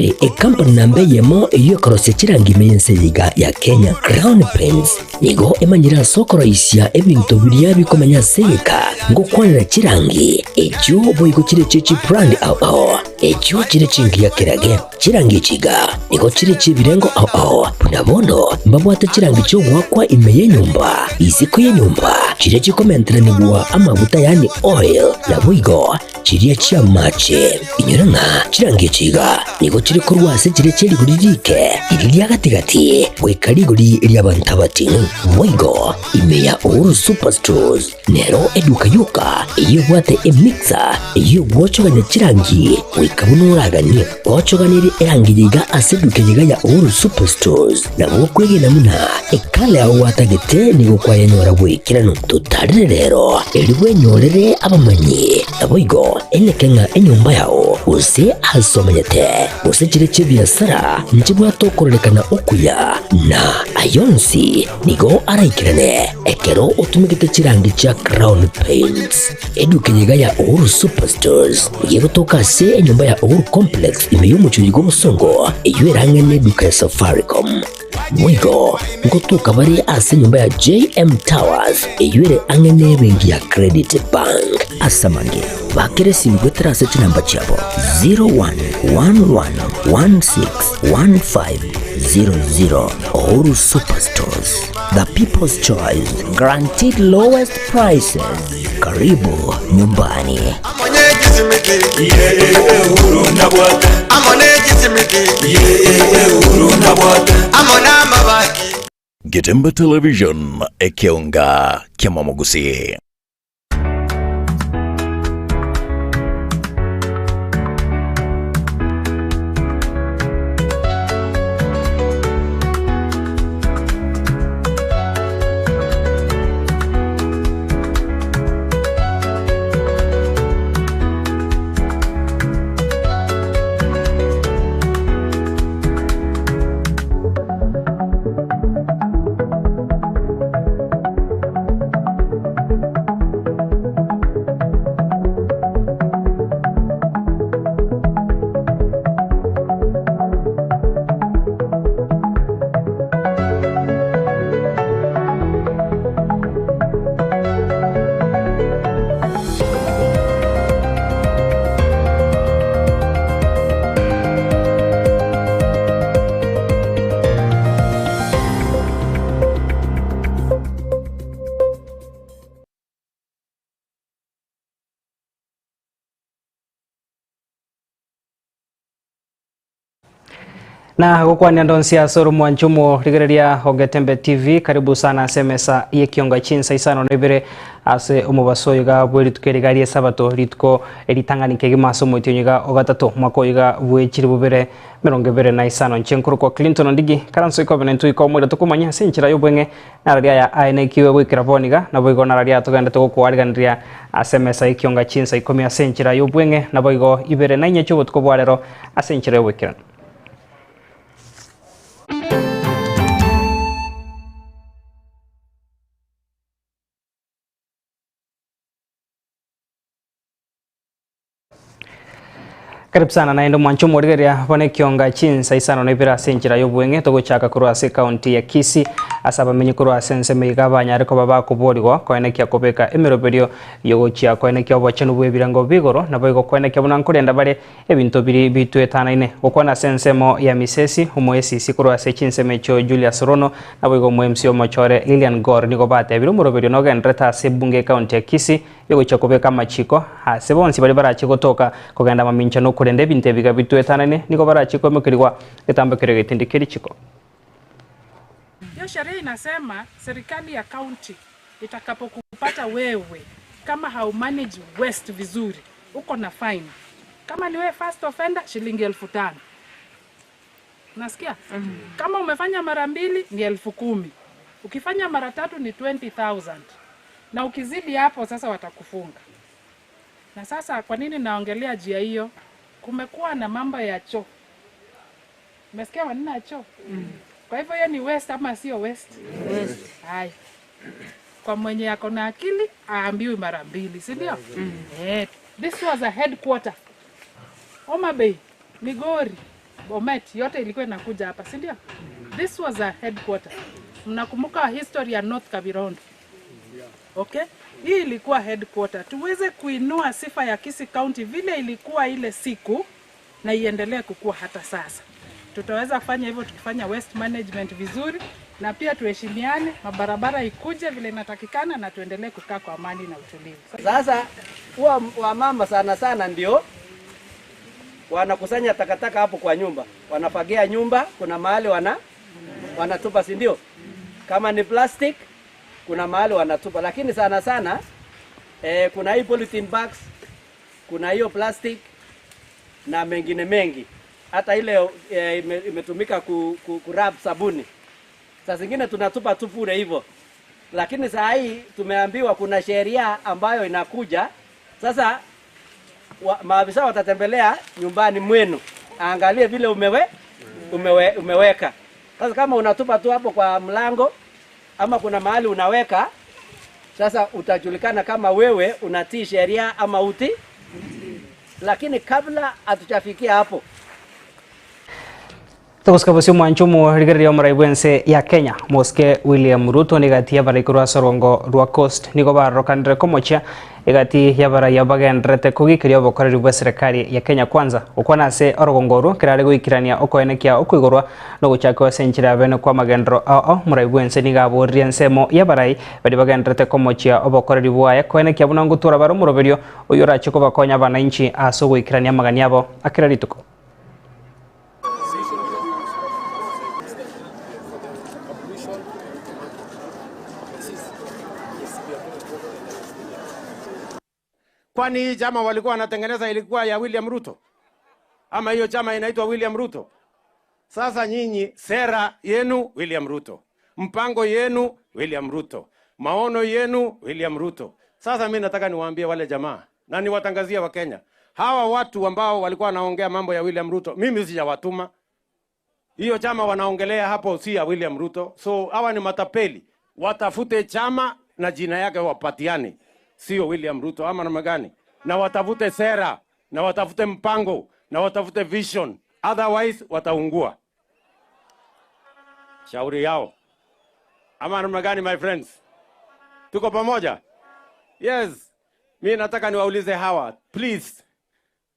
Ibere company nambe yemo iyo korose chirangi mense yiga ya Kenya Crown Paints nigo emanyira soko raisia ebintu biriya bikomanya seka ngo kwanira chirangi ekyo boyiko kire chichi brand ao ekyo kire chingi ya kirage chirangi chiga nigo kire chibirengo ao punabono mbabwata chirangi cyo wakwa imeye nyumba iziko ye nyumba kire chikomentera nibwa amavuta yani oil na boygo kiriya chia mache inyuranga chirangi chiga nigo kire kurwase kire cheri guririke iriya gatigati wekariguri iriya bantabati boygo imeya uru superstores nero eduka yuka iyo bwate emixer iyo bwochoganya chirangi wikabunuragani bwochoganiri erangiyiga aseduke yiga ya uru superstores nabo kwegena muna ekale aho watagete nigo kwayanyora wikirano tutarire rero eriwe nyorere abamanyi naboigo enekenga enyumba yao use asomanyete use kire chibyasara njibwa tokorelekana okuya na ayonsi nigo araikirane ekero utumikite chirangi cha Crown Paints eduke yiga ya uru superstores yego tokase enyumba ya uru complex imeyumuchuri g'obusongo iyo erangene duka ya Safaricom mwigo ngo tukabari ase nyumba ya JM Towers iyo ere angene bengi ya Credit Bank asamange bakere simgwe terase chinamba chabo 0111161500 Uru Superstores, the people's choice, guaranteed lowest prices. Karibu nyumbani. Getembe Television Ekeonga Kiamamogusi. Na gukwania ndonsia soro mwanchumo rigereria Getembe TV karibu sana semesa Ekeonga Chinsa Isano na Ibere ase umubasoyiga bweri tukerigariye sabato ritko eritanganike gimasomo ityonyiga ogatatu mwako yiga bwekiri bubere 25 nchenkuru kwa Clinton Ondigi karanso ikovenentu ikomwira tukumanya sinchira yobwenge nararia ya ainekiwe gwikira boniga na boigo nararia tugenda tugukwariganria asemesa Ekeonga Chinsa ikomia sinchira yobwenge na boigo Ibere na inyechubo tukobwarero asinchira yobwekira. Karibu sana na endo mwanchumo rigeria Ekeonga Chinsa Isano na Ibere asinchira yobwenge togochaka kurwase county ya Kisii asaba menye kurwase nseme igabanya ariko baba kuborigwa koenekia kopeka emeroberio yogochia koenekia obachanu bwebirango bigoro nabo koenekia bunankurenda bare ebintu biri bitwetanaine okwana sensemo ya misesi umoesi sikurwase chinseme cho Julius Rono nabo mwemsio mochore Lilian Gor niko bate ebiro muroberio nogendreta sebunge county ya Kisii yogochia kopeka machiko sebonsi bari barachiko toka kogenda maminchano kurende binte biga bitwetanaine niko barachiko mukirwa getambe kirege tindikiri chiko. Hiyo sheria inasema serikali ya county itakapokupata wewe kama hau manage waste vizuri uko na fine. Kama ni wewe first offender shilingi 1500. Unasikia? Kama umefanya mara 2 ni 10,000. Ukifanya mara 3 ni 20,000. Na ukizidi hapo sasa watakufunga. Na sasa kwa nini naongelea jia hiyo? Kumekuwa na mambo ya choo. Umesikia maneno ya choo? Kwa hivyo hiyo ni waste ama sio waste? Waste. Hai. Kwa mwenye yako na akili aambiwe mara 2, si ndio? This was a headquarter. Homa Bay, Migori. Bomet yote ilikuwa inakuja hapa, si ndio? This was a headquarter. Mnakumbuka history ya North Kavirondo. Okay? Hii ilikuwa headquarter. Tuweze kuinua sifa ya Kisii County vile ilikuwa ile siku na iendelee kukua hata sasa. Tutaweza kufanya hivyo tukifanya waste management vizuri na pia tuheshimiane, mabarabara ikuje vile inatakikana na tuendelee kukaa kwa amani na utulivu. Sasa huwa wamama sana ndio wanakusanya takataka hapo kwa nyumba. Wanafagia nyumba, kuna mahali wanatupa, si ndio? Kama ni plastic kuna mahali wanatupa, lakini sana kuna hii polythene bags, kuna hiyo plastic na mengine mengi. Hata ile imetumika kurab sabuni. Saa zingine tunatupa tu bure hivyo. Lakini saa hii tumeambiwa kuna sheria ambayo inakuja. Sasa maafisa watatembelea nyumbani mwenu. Angalie vile umeweka. Sasa kama unatupa tu hapo kwa mlango ama kuna mahali unaweka, sasa utajulikana kama wewe unatii sheria ama uti. Lakini kabla hatujafikia hapo, Tukusikabusio mwanchumu rigererio muraibwense ya Kenya Moske William Ruto nigati yabara ikurwa sorongo rwa Coast niko barokandre komocha igati yabara yabagendrete kugikirio bokoreri bwa serikali ya Kenya kwanza ukwana se orogongoru kirare guikirania okoenekia okuigorwa no guchakwa senchira bene kwa magendro muraibwense nigaborrie nsemo yabarai bari bagendrete komocha obokoreri bwa yakoenekia buna ngutura baro muroberio uyura chiko bakonya bananchi aso guikirania magani yabo akirarituko. Kwani hii chama walikuwa wanatengeneza ilikuwa ya William Ruto? Ama hiyo chama inaitwa William Ruto? Sasa nyinyi sera yenu William Ruto, mpango yenu William Ruto, maono yenu William Ruto. Sasa mimi nataka niwaambie wale jamaa na niwatangazia wa Kenya, hawa watu ambao walikuwa wanaongea mambo ya William Ruto, mimi sijawatuma. Hiyo chama wanaongelea hapo si ya William Ruto. So hawa ni matapeli. Watafute chama na jina yake wapatiane. Sio William Ruto ama namna gani? Na watafute sera, na watafute mpango, na watafute vision. Otherwise wataungua. Shauri yao. Ama namna gani my friends? Tuko pamoja? Yes. Mimi nataka niwaulize hawa, please.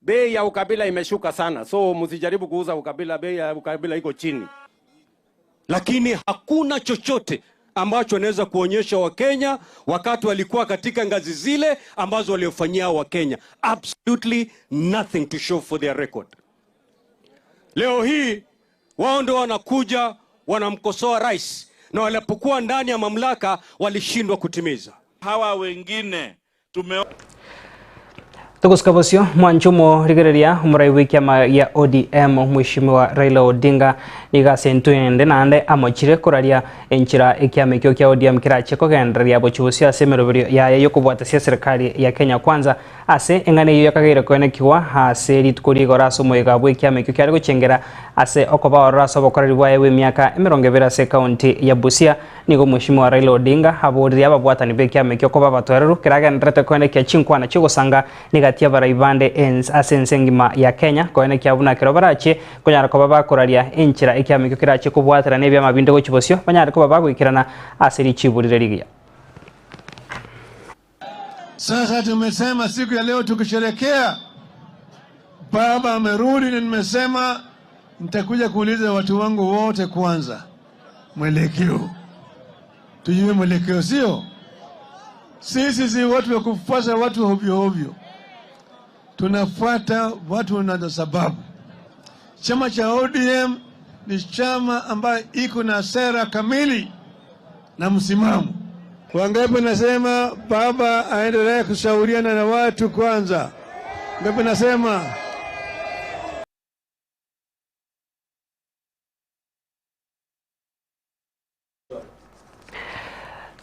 Bei ya ukabila imeshuka sana. So msijaribu kuuza ukabila, bei ya ukabila iko chini. Lakini hakuna chochote ambacho anaweza kuonyesha Wakenya wakati walikuwa katika ngazi zile ambazo waliofanyia Wakenya. Absolutely nothing to show for their record. Leo hii wao ndio wanakuja wanamkosoa rais na walipokuwa ndani ya mamlaka walishindwa kutimiza. Hawa wengine Tukusikabusio mwanchumo rigereria umuraibu kiama ya ODM Mheshimiwa Raila Odinga nigasentuende nande amochire kuraria enchira ikiama kyo kya ODM kirache kogenderia bochubusio asemeroberio ya yokubwata sia serikali ya Kenya kwanza ase engane yo yakagire koenekiwa ase ritukuri goraso moiga bwe kiama kyo kyari guchengera ase okoba oraso bokoreri bwa ewe miaka 20 se county ya Busia nigo Mheshimiwa Raila Odinga aboriria ababwatani be kiama kyo koba batwereru kiragenderete koenekia chinkwana chigosanga nigatia baraibande asensengima ya Kenya koenekia buna kirobarache konyara koba bakuraria enchira ikiama kyo kirache kubwatira nebya mabinde gochibosio banyara koba bagwikirana aseri chiburire rigia. Sasa tumesema siku ya leo tukisherekea baba amerudi, na nimesema nitakuja kuuliza watu wangu wote kwanza mwelekeo, tujue mwelekeo. Sio sisi si watu wa kufuata watu ovyo, tunafuata watu na sababu. Chama cha ODM ni chama ambayo iko na sera kamili na msimamo. Wangapi nasema baba aendelee kushauriana na watu kwanza? Ngapi nasema?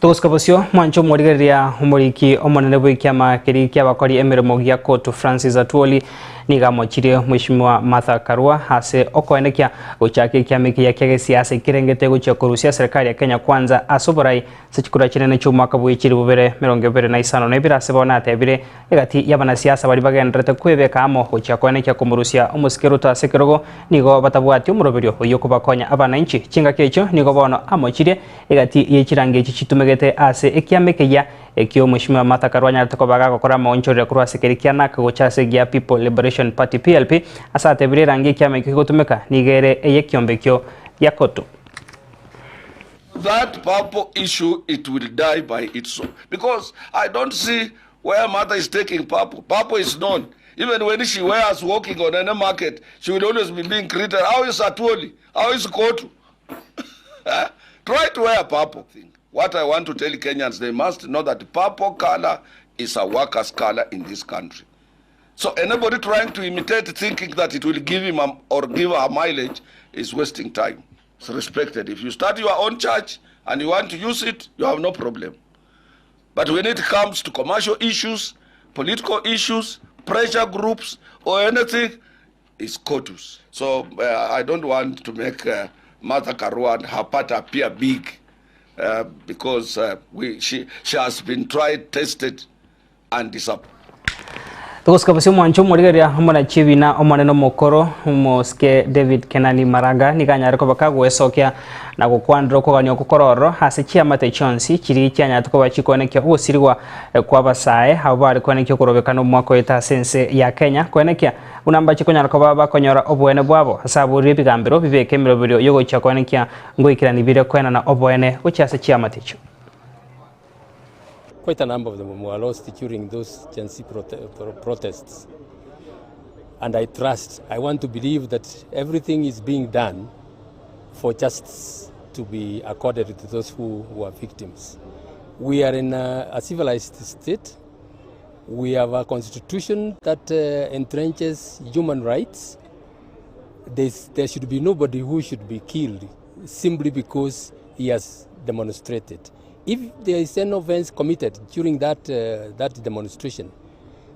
Tuguskabusyo mwancho mworigeria umuriki omonene bw'ikiama kiri ky'abakori emirimo gya Court Francis Atwoli nigamochirie Mheshimiwa Martha Karua hase okoenekia guchaka ikiama kia gisiasa ikirengete guchia kurusia serikali ya Kenya Kwanza asoborai sekikura kinene cy'umwaka bw'ikiri bubere 2025 na Ibere asebona atebire igati y'abanasiasa bari bagendrete kwebeka amo guchia koenekia kumurusia umusikiruta sekirogo nigo batabwati umuroberio uyo kubakonya abananchi kinga kecho nigo bono amochirie igati y'ikirange kitumegete ase ikiama kia ekio Mheshimiwa Martha Karua nyatako baga gukora maonchorera kurwa sekerikia naka guchase gia People Liberation Party PLP asate bire rangi kiama ikigutumeka nigere eyekiombekyo yakoto. That purple issue, it will die by itself, because I don't see where Martha is taking purple. Purple is known. Even when she wears walking on any market, she will always be being greeted. How is Atwoli? How is Kotu? Try to wear a purple thing. What I want to tell Kenyans, they must know that purple color is a worker's color in this country. So anybody trying to imitate, thinking that it will give him or give her mileage, is wasting time. It's respected. If you start your own church and you want to use it, you have no problem. But when it comes to commercial issues, political issues, pressure groups, or anything, it's COTUS. So I don't want to make Martha Karua and her part appear big. Because she has been tried, tested, and disappointed. Tuguskabusyo mwancho mworigeria mwana chibina omoneno mokoro moske David Kenani Maraga niganyare ko bakagwesokia na gukwandro koganyo kukororo hase chiama te chonsi kiri cyanya tukoba chikonekya usirwa kwa basae habari konekya kurobekano mwako eta sense ya Kenya konekya unamba chikonyara ko baba konyora obwene bwabo hasabu ribigambiro bibeke mirobiro yogo chakonekya ngoikirani bire kwena na obwene uchase chiama techo. Quite a number of them were lost during those Chinsa protests. And I want to believe that everything is being done for justice to be accorded to those who are victims. We are in a civilized state. We have a constitution that entrenches human rights. There should be nobody who should be killed simply because he has demonstrated. If there is an offense committed during that demonstration,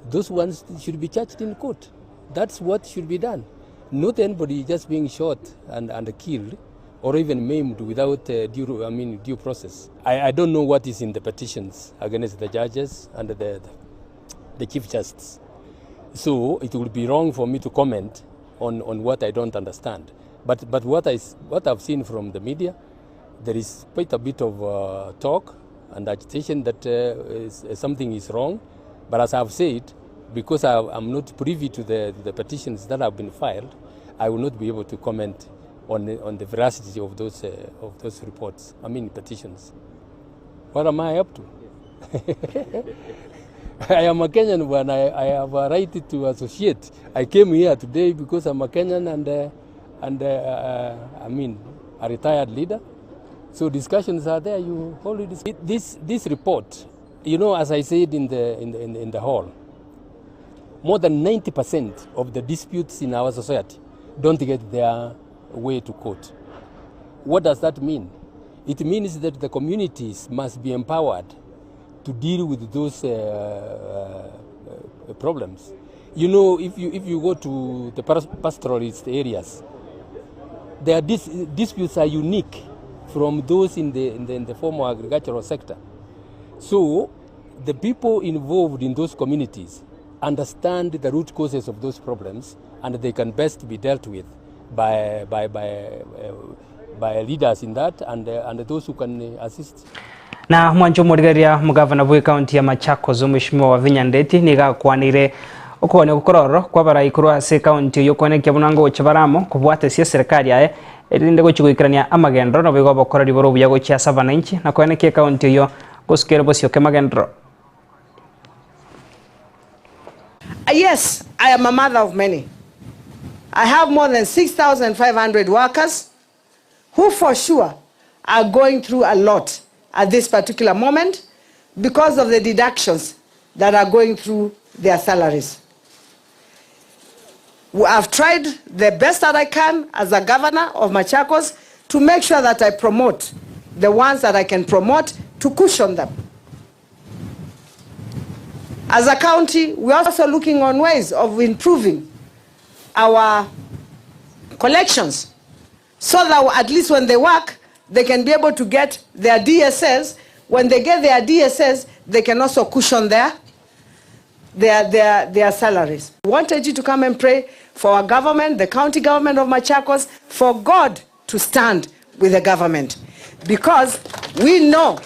those ones should be charged in court. That's what should be done. Not anybody just being shot and killed or even maimed without due process. I don't know what is in the petitions against the judges and the Chief Justice. So it would be wrong for me to comment on what I don't understand. But what I've seen from the media, there is quite a bit of talk and agitation that something is wrong. But as I've said, because I'm not privy to the petitions that have been filed, I will not be able to comment on the veracity of those reports, petitions. What am I up to? I am a Kenyan and I have a right to associate. I came here today because I'm a Kenyan and a retired leader. So discussions are there. You already this report. As I said in the hall, more than 90% of the disputes in our society don't get their way to court. What does that mean? It means that the communities must be empowered to deal with those problems. If you go to the pastoralist areas, their disputes are unique from those in the former agricultural sector. So the people involved in those communities understand the root causes of those problems, and they can best be dealt with by leaders in that and those who can assist. Na mwancho mworigeria mugavana bwe county ya Machakos Mheshimiwa Wavinya Ndeti nigakwanire ukone gukororo kwa baraikuru ase county yokonekya bunango chabaramo kubwate cia serikali yae erinde guchigwikirania amagendro no bigo bokora liboro buya gochia sabananchi na konekya county yo guskere bosio ke magendro. Yes, I am a mother of many. I have more than 6,500 workers who for sure are going through a lot at this particular moment because of the deductions that are going through their salaries. I've tried the best that I can as a governor of Machakos to make sure that I promote the ones that I can promote to cushion them. As a county, we're also looking on ways of improving our collections so that at least when they work, they can be able to get their DSS. When they get their DSS, they can also cushion their salaries. I wanted you to come and pray for our government, the county government of Machakos, for God to stand with the government. Because we know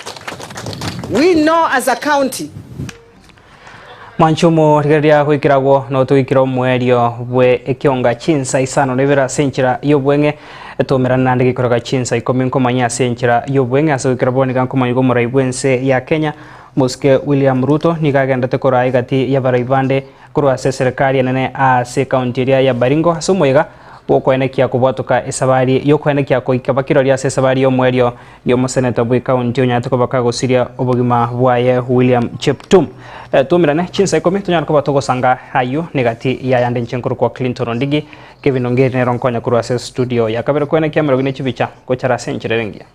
as a county. Mwanchumo rigeria gwikiragwo no twikiro mwerio bwe Ekeonga Chinsa Isano Ibere senchira yobwenge etumirana nandi gikoroga Chinsa ikomi nkomanya senchira yobwenge asukira bonika nkomanyi go muraibwense ya Kenya Muske William Ruto nikagenda tekora igati ya baraibande kurwa serikali nene ase county ya Baringo asumoiga okwenekia kubwatuka esabari yokwenekia koikabakiro lya esabari yomwerio yomuseneta bwe county onyatoko bakagosiria obugima bwaye William Cheptum tumirane Chinsa ikomi tunyarako batogosanga hayo negati ya yande nchenkuru kwa Clinton Ondigi Kevin Ongeri ne ronkonya kurwa studio yakabere kwenekia merogine chibicha kochara senchirengia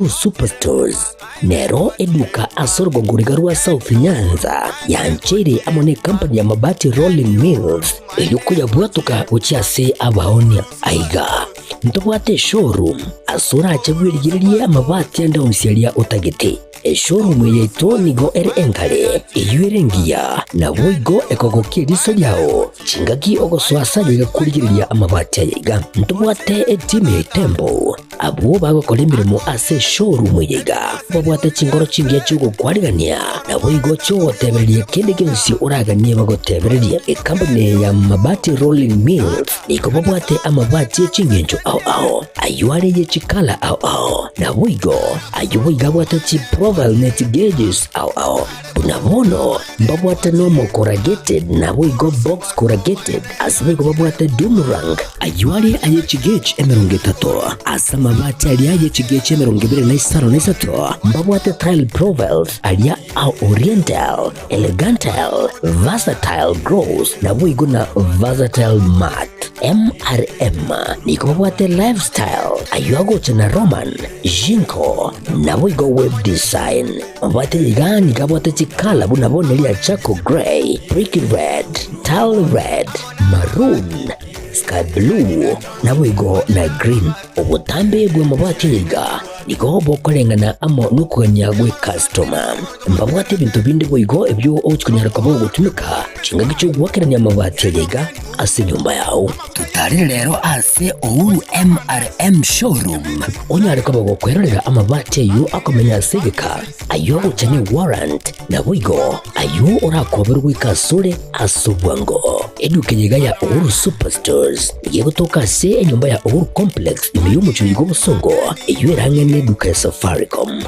Superstores Nero eduka asorgo ngurigarua South Nyanza yanchiri amone company ya mabati Rolling Mills eyukuya bwatuka uchiase abaonia aiga ntobwate showroom asura achagwirigiria amabati anda umsialia utagete showroom yeto nigo ere engale eyuerengia na boigo ekogokie riso yao chingaki ogoswasa yiga kurigiriria amabati aiga ntobwate team tempo abo bagokora imirimo ase showroom yiga babwate chingoro chingia chugo kwarigania na boigo cho tebereria kende gensi uraganie bagotebereria company ya mabati Rolling Mills niko babwate amabati chingenjo ao ayuare ye chikala ao na boigo ayuiga bwate chi profile net gauges ao unabono babwate normal corrugated na boigo box corrugated asbego babwate Dumrang ayuare aye chigage emerungetato asama mabati alia ye chigage emerungebere na Isano na Isato mbabwate tile profiles alia au oriental elegantal versatile gross na boigo na versatile mat MRM niko babwate lifestyle ayuago chana Roman Jinko na boigo web design babwate yigani kabwate chikala bunabone lia Chaco Grey Brick Red Tile Red Maroon Sky Blue na boigo na Green obutambe bwe mabwate yiga niko bokorengana amo nukwenya gwe customer mbabwate bintu bindi boigo ebyo ochikunyara kabo gutumika chinga gicho gwakeranya amabati yiga ase nyumba yao tutari rero ase ouru MRM showroom onyare kabo gukwerera amabati yu akomenya segeka ayo uchanye warrant na boigo ayo urakoberwa ikasure asubwango edukenyiga ya Uhuru Superstores yego toka se nyumba ya Uhuru Complex imiyumu chuyigo busongo iyo erangene duka ya Safaricom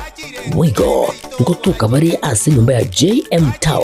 boigo ngo tukabari ase nyumba ya JM Tower